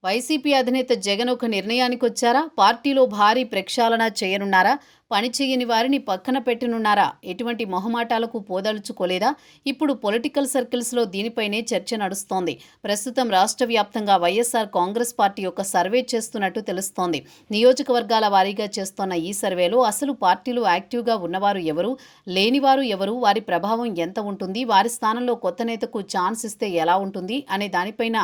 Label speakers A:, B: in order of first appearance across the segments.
A: YCP అధినేత జగన్ ఒక నిర్ణయానికొచ్చారా? పార్టీలో భారీ ప్రక్షాళన చేయనున్నారా? పని చేయని వారిని పక్కన పెట్టనున్నారా? ఎటువంటి మొహమాటాలకు పోదలుచుకోలేదా? ఇప్పుడు పొలిటికల్ సర్కిల్స్లో దీనిపైనే చర్చ నడుస్తోంది. ప్రస్తుతం రాష్ట్ర వ్యాప్తంగా వైఎస్ఆర్ కాంగ్రెస్ పార్టీ ఒక సర్వే చేస్తున్నట్టు తెలుస్తోంది. నియోజకవర్గాల వారీగా చేస్తోన్న ఈ సర్వేలో అసలు పార్టీలో యాక్టివ్గా ఉన్నవారు ఎవరు, లేనివారు ఎవరు, వారి ప్రభావం ఎంత ఉంటుంది, వారి స్థానంలో కొత్త నేతకు ఛాన్స్ ఇస్తే ఎలా ఉంటుంది అనే దానిపైన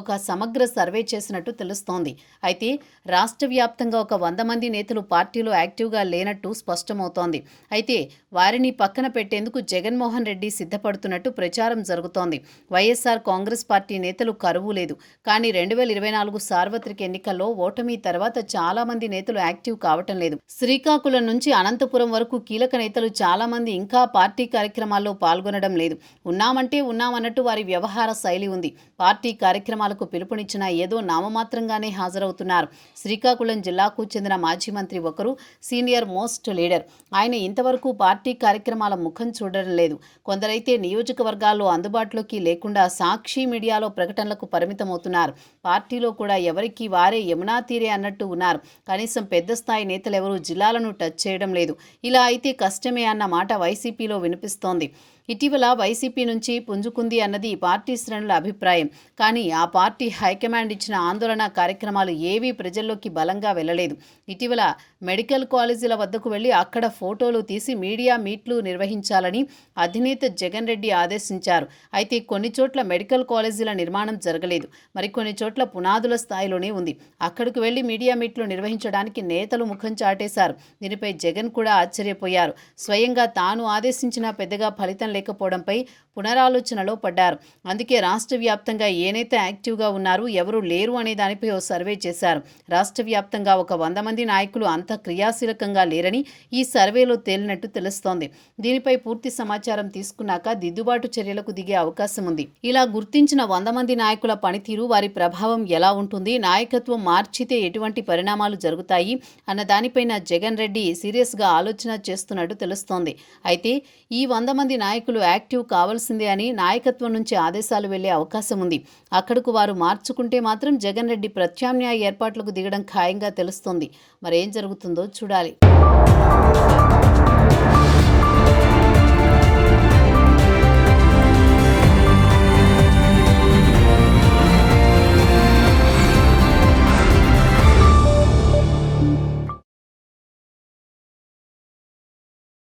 A: ఒక సమగ్ర సర్వే చేసినట్టు తెలుస్తోంది. అయితే రాష్ట్ర వ్యాప్తంగా ఒక 100 మంది నేతలు పార్టీలో యాక్టివ్గా లేనట్టు స్పష్టమవుతోంది. అయితే వారిని పక్కన పెట్టేందుకు జగన్మోహన్ రెడ్డి సిద్ధపడుతున్నట్టు ప్రచారం జరుగుతోంది. వైఎస్ఆర్ కాంగ్రెస్ పార్టీ నేతలు కరువు లేదు. కానీ 2024 సార్వత్రిక ఎన్నికల్లో ఓటమి తర్వాత చాలా మంది నేతలు యాక్టివ్ కావటం లేదు. శ్రీకాకుళం నుంచి అనంతపురం వరకు కీలక నేతలు చాలా మంది ఇంకా పార్టీ కార్యక్రమాల్లో పాల్గొనడం లేదు. ఉన్నామంటే ఉన్నామన్నట్టు వారి వ్యవహార శైలి ఉంది. పార్టీ కార్యక్రమాలకు పిలుపునిచ్చినా ఏదో నామమాత్రంగానే హాజరవుతున్నారు. శ్రీకాకుళం జిల్లాకు చెందిన మాజీ మంత్రి ఒకరు సీనియర్ మోస్ట్ లీడర్. ఆయన ఇంతవరకు పార్టీ కార్యక్రమాల ముఖం చూడడం లేదు. కొందరైతే నియోజకవర్గాల్లో అందుబాటులోకి లేకుండా సాక్షి మీడియాలో ప్రకటనలకు పరిమితమవుతున్నారు. పార్టీలో కూడా ఎవరికి వారే యమునా తీరే అన్నట్టు ఉన్నారు. కనీసం పెద్ద స్థాయి నేతలెవరూ జిల్లాలను టచ్ చేయడం లేదు. ఇలా అయితే కష్టమే అన్న మాట వైసీపీలో వినిపిస్తోంది. ఇటీవల వైసీపీ నుంచి పుంజుకుంది అన్నది పార్టీ శ్రేణుల అభిప్రాయం. కానీ ఆ పార్టీ హైకమాండ్ ఇచ్చిన ఆందోళన కార్యక్రమాలు ఏవీ ప్రజల్లోకి బలంగా వెళ్ళలేదు. ఇటీవల మెడికల్ కాలేజీల వద్దకు వెళ్లి అక్కడ ఫోటోలు తీసి మీడియా మీట్లు నిర్వహించాలని అధినేత జగన్ రెడ్డి ఆదేశించారు. అయితే కొన్ని చోట్ల మెడికల్ కాలేజీల నిర్మాణం జరగలేదు. మరికొన్ని చోట్ల పునాదుల స్థాయిలోనే ఉంది. అక్కడికి వెళ్లి మీడియా మీట్లు నిర్వహించడానికి నేతలు ముఖం చాటేశారు. దీనిపై జగన్ కూడా ఆశ్చర్యపోయారు. స్వయంగా తాను ఆదేశించిన పెద్దగా ఫలితం లేకపోవడంపై పునరాలోచనలో పడ్డారు. అందుకే రాష్ట్ర వ్యాప్తంగా ఏ నేత యాక్టివ్గా ఉన్నారు, ఎవరు లేరు అనే దానిపై ఓ సర్వే చేశారు. రాష్ట్ర వ్యాప్తంగా ఒక 100 మంది నాయకులు అంత క్రియాశీలకంగా లేరని ఈ సర్వేలో తేలినట్టు తెలుస్తోంది. దీనిపై పూర్తి సమాచారం తీసుకున్నాక దిద్దుబాటు చర్యలకు దిగే అవకాశం ఉంది. ఇలా గుర్తించిన 100 మంది నాయకుల పనితీరు, వారి ప్రభావం ఎలా ఉంటుంది, నాయకత్వం మార్చితే ఎటువంటి పరిణామాలు జరుగుతాయి అన్న దానిపైన జగన్ రెడ్డి సీరియస్గా ఆలోచన చేస్తున్నట్టు తెలుస్తోంది. అయితే ఈ 100 మంది నాయకులు యాక్టివ్ కావాల్సిందే అని నాయకత్వం నుంచి ఆదేశాలు వెళ్లే అవకాశం ఉంది. అక్కడకు వారు మార్చుకుంటే మాత్రం జగన్ రెడ్డి ప్రత్యామ్నాయ ఏర్పాట్లకు దిగడం ఖాయంగా తెలుస్తోంది. మరేం జరుగుతుందో చూడాలి.